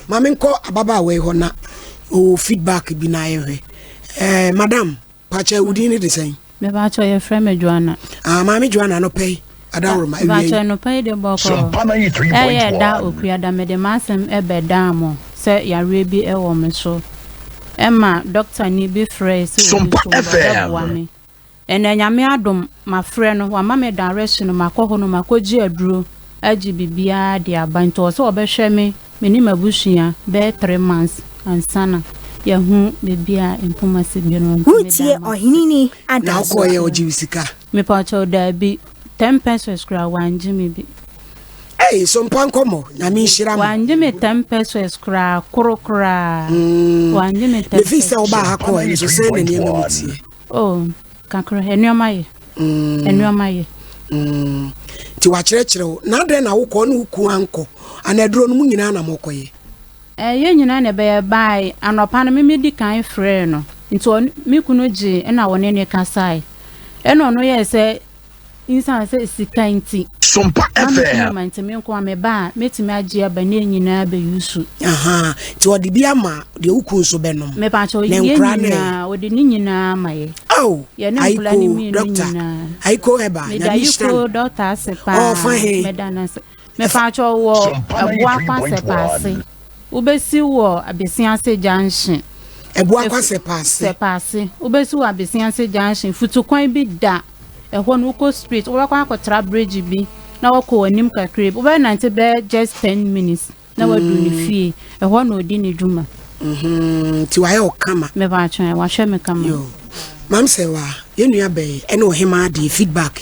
Mami nko ababa we ho na o feedback bi na ye madam pacha udi ni de sen me pacha ye frame Joanna mami Joanna no pay adawroma pacha no pay de boko Sompa 93.1 da okua da me de masem ebe da mo se yare bi e wo me so Emma doctor ni bi frɛ se Sompa FM nyame adom ma frɛ no wa ma me direction makɔ no makɔgi aduro agi bibia de abanto so obɛhwɛ me ni mabusua be 3 months ansana ya hu bibia empuma se bi no Utie ohinini ada na ko ye ojiwisika me pa cho da bi 10 pesos kra wanje me bi Sompa Nkomo nyame nhira wanje me 10 pesos kra korokra wanje me 10 le fi se oba ha ko en so se ne ne mutie kakra enuama ye ti wa kyerɛkyerɛ na de na wokɔ no ku anko anaduro no mu nyina na mokoye ye nyina na be bai anopa no me di kan frɛ no nti me kunu gi na wone ne kasai no ye se insan se sikanti Sompa FM manti me nko me ba metimi agi aba ne nyina be yusu ti odi bia ma de wuku nso be no me pa cho ye nyina odi ni nyina ma ye ye ne mpula ni mi nyina aiko eba ya yiko doctor sepa me dana se me pa cho wo aboa kwa sepa se ubesi wo abesia se junction aboa kwa sepa se ubesi wo abesia se junction futukwan bi da ehwo no ko street wo kwa akotra bridge bi na wako anim kakre wo be nante be just 10 minutes na wadu ni fie ehwo no odi ni dwuma ti wa ye okama me ba twa wa hwe me kama yo mam se wa ye nua be ene ohema de feedback